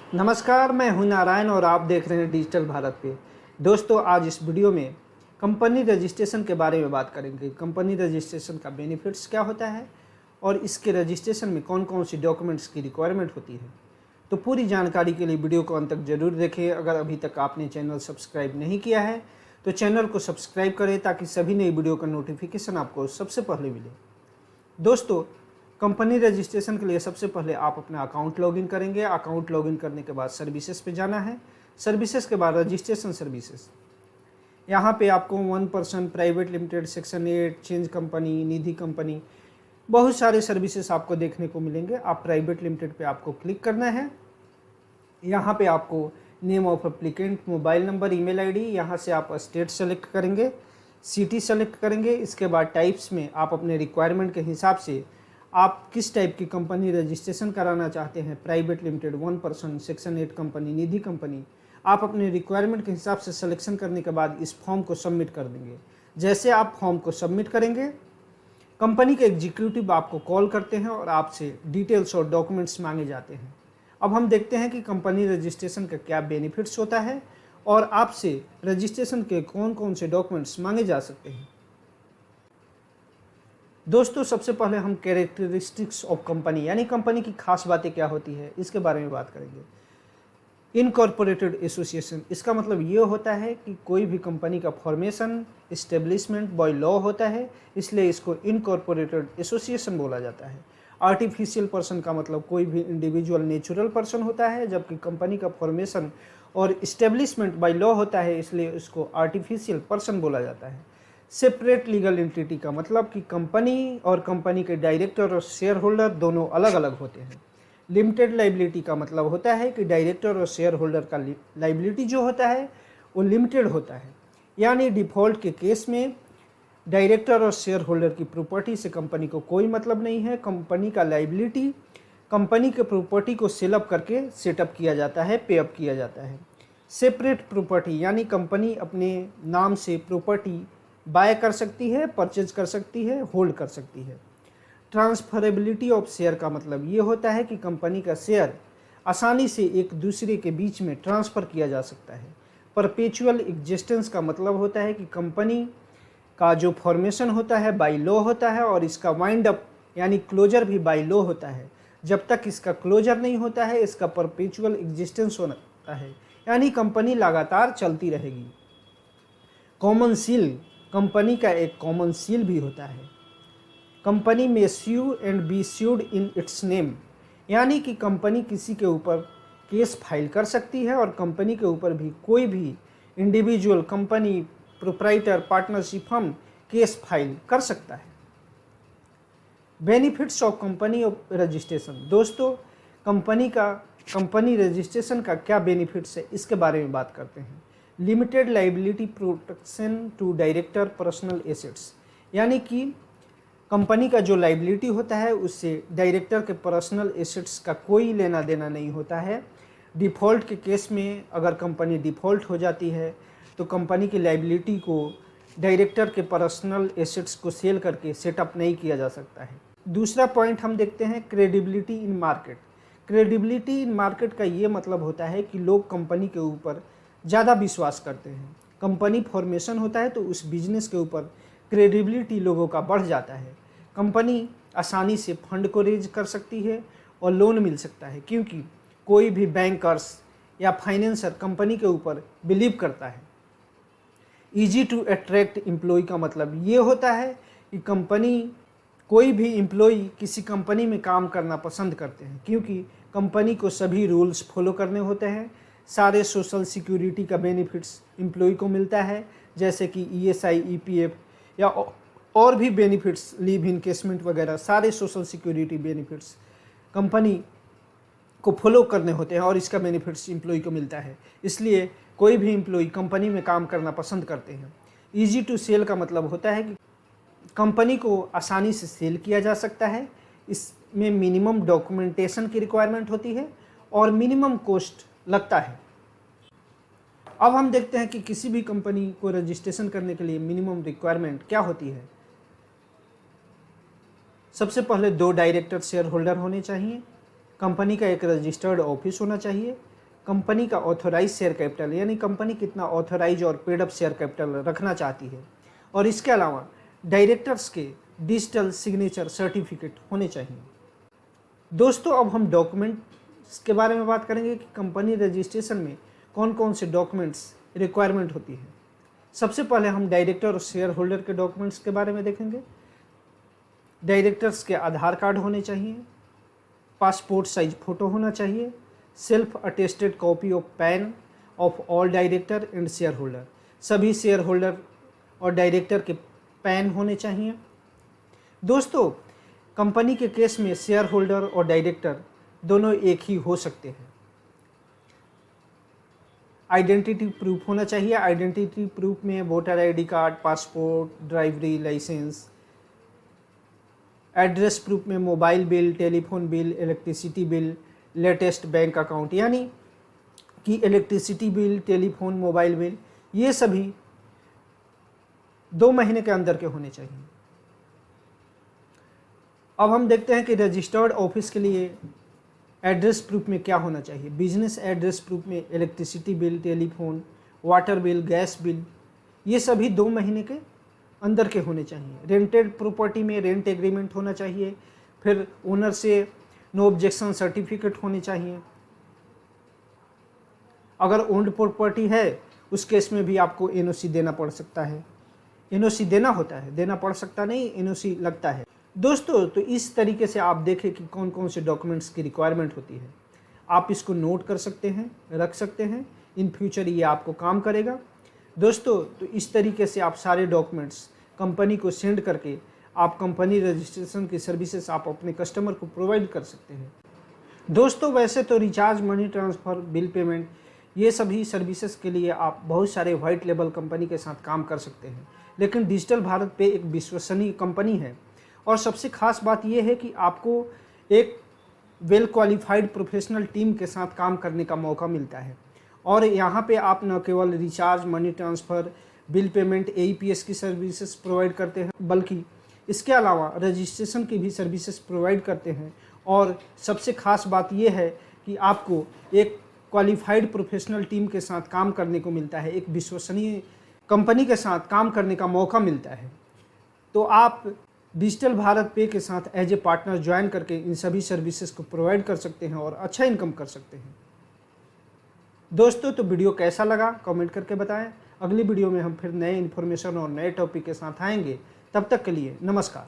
नमस्कार, मैं हूं नारायण और आप देख रहे हैं डिजिटल भारत पे। दोस्तों, आज इस वीडियो में कंपनी रजिस्ट्रेशन के बारे में बात करेंगे। कंपनी रजिस्ट्रेशन का बेनिफिट्स क्या होता है और इसके रजिस्ट्रेशन में कौन कौन सी डॉक्यूमेंट्स की रिक्वायरमेंट होती है। तो पूरी जानकारी के लिए वीडियो को अंत तक जरूर देखें। अगर अभी तक आपने चैनल सब्सक्राइब नहीं किया है तो चैनल को सब्सक्राइब करें ताकि सभी नई वीडियो का नोटिफिकेशन आपको सबसे पहले मिले। दोस्तों, कंपनी रजिस्ट्रेशन के लिए सबसे पहले आप अपना अकाउंट लॉगिन करेंगे। अकाउंट लॉगिन करने के बाद सर्विसेज पे जाना है। सर्विसेज के बाद रजिस्ट्रेशन सर्विसेज, यहाँ पे आपको 1% private limited, section 8, change company, Nidhi company, बहुत सारे सर्विसेज आपको देखने को मिलेंगे। आप प्राइवेट लिमिटेड पे आपको क्लिक करना है। यहाँ पे आपको name of applicant, mobile number, email ID, यहाँ से आप स्टेट सेलेक्ट करेंगे, सिटी सेलेक्ट करेंगे। इसके बाद टाइप्स में आप अपने रिक्वायरमेंट के हिसाब से आप किस टाइप की कंपनी रजिस्ट्रेशन कराना चाहते हैं, private limited, 1%, section 8 company, Nidhi company, आप अपने रिक्वायरमेंट के हिसाब से सिलेक्शन करने के बाद इस फॉर्म को सबमिट कर देंगे। जैसे आप फॉर्म को सबमिट करेंगे, कंपनी के एग्जीक्यूटिव आपको कॉल करते हैं और आपसे डिटेल्स और डॉक्यूमेंट्स मांगे जाते हैं। अब हम देखते हैं कि कंपनी रजिस्ट्रेशन का क्या बेनिफिट्स होता है और आपसे रजिस्ट्रेशन के कौन कौन से डॉक्यूमेंट्स मांगे जा सकते हैं। दोस्तों, सबसे पहले हम कैरेक्टरिस्टिक्स ऑफ कंपनी यानी कंपनी की खास बातें क्या होती है इसके बारे में बात करेंगे। इनकॉर्पोरेटेड एसोसिएशन, इसका मतलब ये होता है कि कोई भी कंपनी का फॉर्मेशन इस्टेब्लिशमेंट बाय लॉ होता है, इसलिए इसको इनकॉर्पोरेटेड एसोसिएशन बोला जाता है। आर्टिफिशियल पर्सन का मतलब कोई भी इंडिविजुअल नेचुरल पर्सन होता है, जबकि कंपनी का फॉर्मेशन और इस्टेब्लिशमेंट बाय लॉ होता है, इसलिए इसको आर्टिफिशियल पर्सन बोला जाता है। सेपरेट लीगल एंटिटी का मतलब कि कंपनी और कंपनी के डायरेक्टर और शेयर होल्डर दोनों अलग अलग होते हैं। लिमिटेड लाइबिलिटी का मतलब होता है कि डायरेक्टर और शेयर होल्डर का लाइबिलिटी जो होता है वो लिमिटेड होता है, यानी डिफ़ॉल्ट के केस में डायरेक्टर और शेयर होल्डर की प्रॉपर्टी से कंपनी को कोई मतलब नहीं है। कंपनी का लाइबिलिटी कंपनी के प्रॉपर्टी को सेलअप करके सेटअप किया जाता है, पेअप किया जाता है। सेपरेट प्रॉपर्टी यानी कंपनी अपने नाम से प्रॉपर्टी बाय कर सकती है, परचेज कर सकती है, होल्ड कर सकती है। ट्रांसफरेबिलिटी ऑफ शेयर का मतलब ये होता है कि कंपनी का शेयर आसानी से एक दूसरे के बीच में ट्रांसफ़र किया जा सकता है। परपेचुअल एग्जिस्टेंस का मतलब होता है कि कंपनी का जो फॉर्मेशन होता है बाय लॉ होता है और इसका वाइंड अप यानी क्लोजर भी बाय लॉ होता है। जब तक इसका क्लोजर नहीं होता है इसका परपेचुअल एग्जिस्टेंस होता है, यानी कंपनी लगातार चलती रहेगी। कॉमन सील, कंपनी का एक कॉमन सील भी होता है। कंपनी में sue and be sued in its name, यानी कि कंपनी किसी के ऊपर केस फाइल कर सकती है और कंपनी के ऊपर भी कोई भी individual, company, proprietor, partnership firm case file कर सकता है। बेनिफिट्स ऑफ कंपनी रजिस्ट्रेशन, दोस्तों कंपनी रजिस्ट्रेशन का क्या बेनिफिट्स है इसके बारे में बात करते हैं। Limited liability protection to director personal assets, यानी कि कंपनी का जो लाइबिलिटी होता है उससे डायरेक्टर के पर्सनल एसेट्स का कोई लेना देना नहीं होता है। डिफ़ॉल्ट के केस में अगर कंपनी डिफ़ॉल्ट हो जाती है तो कंपनी की लाइबिलिटी को डायरेक्टर के पर्सनल एसेट्स को सेल करके सेटअप नहीं किया जा सकता है। दूसरा पॉइंट हम देखते हैं credibility in market. Credibility in market का ये मतलब होता है कि लोग कंपनी के ऊपर ज़्यादा विश्वास करते हैं। कंपनी फॉर्मेशन होता है तो उस बिजनेस के ऊपर क्रेडिबिलिटी लोगों का बढ़ जाता है। कंपनी आसानी से फंड को रेज कर सकती है और लोन मिल सकता है, क्योंकि कोई भी बैंकर्स या फाइनेंसर कंपनी के ऊपर बिलीव करता है। ईजी टू अट्रैक्ट एम्प्लॉय का मतलब ये होता है कि कोई भी एम्प्लॉय किसी कंपनी में काम करना पसंद करते हैं, क्योंकि कंपनी को सभी रूल्स फॉलो करने होते हैं। सारे सोशल सिक्योरिटी का बेनिफिट्स एम्प्लॉय को मिलता है, जैसे कि ईएसआई, ईपीएफ या और भी बेनिफिट्स, लीव इनकेसमेंट वगैरह, सारे सोशल सिक्योरिटी बेनिफिट्स कंपनी को फॉलो करने होते हैं और इसका बेनिफिट्स एम्प्लॉय को मिलता है। इसलिए कोई भी एम्प्लॉय कंपनी में काम करना पसंद करते हैं। ईजी टू सेल का मतलब होता है कि कंपनी को आसानी से सेल किया जा सकता है। इसमें मिनिमम डॉक्यूमेंटेशन की रिक्वायरमेंट होती है और मिनिमम कॉस्ट लगता है। अब हम देखते हैं कि किसी भी कंपनी को रजिस्ट्रेशन करने के लिए मिनिमम रिक्वायरमेंट क्या होती है। सबसे पहले 2 डायरेक्टर शेयर होल्डर होने चाहिए। कंपनी का एक रजिस्टर्ड ऑफिस होना चाहिए। कंपनी का ऑथोराइज शेयर कैपिटल, यानी कंपनी कितना ऑथोराइज और पेड अप शेयर कैपिटल रखना चाहती है। और इसके अलावा डायरेक्टर्स के डिजिटल सिग्नेचर सर्टिफिकेट होने चाहिए। दोस्तों, अब हम डॉक्यूमेंट्स के बारे में बात करेंगे कि कंपनी रजिस्ट्रेशन में कौन कौन से डॉक्यूमेंट्स रिक्वायरमेंट होती है। सबसे पहले हम डायरेक्टर और शेयर होल्डर के डॉक्यूमेंट्स के बारे में देखेंगे। डायरेक्टर्स के आधार कार्ड होने चाहिए, पासपोर्ट साइज फ़ोटो होना चाहिए, self attested copy of pan of all director and share holder, सभी शेयर होल्डर और डायरेक्टर के पैन होने चाहिए। दोस्तों, कंपनी के केस में शेयर होल्डर और डायरेक्टर दोनों एक ही हो सकते हैं। आइडेंटिटी प्रूफ होना चाहिए। आइडेंटिटी प्रूफ में voter ID card, passport, driving licence. Address proof में mobile bill, telephone bill, electricity bill, latest bank account, यानी कि electricity bill, telephone, mobile bill ये सभी 2 महीने के अंदर के होने चाहिए। अब हम देखते हैं कि रजिस्टर्ड ऑफिस के लिए एड्रेस प्रूफ में क्या होना चाहिए। बिजनेस एड्रेस प्रूफ में electricity bill, telephone, water bill, gas bill ये सभी 2 महीने के अंदर के होने चाहिए। रेंटेड प्रॉपर्टी में रेंट एग्रीमेंट होना चाहिए। फिर ओनर से नो ऑब्जेक्शन सर्टिफिकेट होनी चाहिए। अगर ओन्ड प्रॉपर्टी है उस केस में भी आपको एनओसी देना पड़ सकता है। एनओसी देना होता है, देना पड़ सकता नहीं, एनओसी लगता है। दोस्तों, तो इस तरीके से आप देखें कि कौन कौन से डॉक्यूमेंट्स की रिक्वायरमेंट होती है। आप इसको नोट कर सकते हैं, रख सकते हैं, इन फ्यूचर ये आपको काम करेगा। दोस्तों, तो इस तरीके से आप सारे डॉक्यूमेंट्स कंपनी को सेंड करके आप कंपनी रजिस्ट्रेशन की सर्विसेज आप अपने कस्टमर को प्रोवाइड कर सकते हैं। दोस्तों, वैसे तो recharge, money transfer, bill payment ये सभी सर्विसेज के लिए आप बहुत सारे वाइट लेबल कंपनी के साथ काम कर सकते हैं, लेकिन डिजिटल भारत पे एक विश्वसनीय कंपनी है। और सबसे खास बात यह है कि आपको एक वेल क्वालिफाइड प्रोफेशनल टीम के साथ काम करने का मौका मिलता है। और यहाँ पे आप न केवल recharge, money transfer, bill payment, AEPS की सर्विसेज प्रोवाइड करते हैं, बल्कि इसके अलावा रजिस्ट्रेशन की भी सर्विसेज प्रोवाइड करते हैं। और सबसे खास बात यह है कि आपको एक क्वालिफाइड प्रोफेशनल टीम के साथ काम करने को मिलता है, एक विश्वसनीय कंपनी के साथ काम करने का मौका मिलता है। तो आप डिजिटल भारत पे के साथ एज ए पार्टनर ज्वाइन करके इन सभी सर्विसेज को प्रोवाइड कर सकते हैं और अच्छा इनकम कर सकते हैं। दोस्तों, तो वीडियो कैसा लगा कमेंट करके बताएं। अगली वीडियो में हम फिर नए इन्फॉर्मेशन और नए टॉपिक के साथ आएंगे। तब तक के लिए नमस्कार।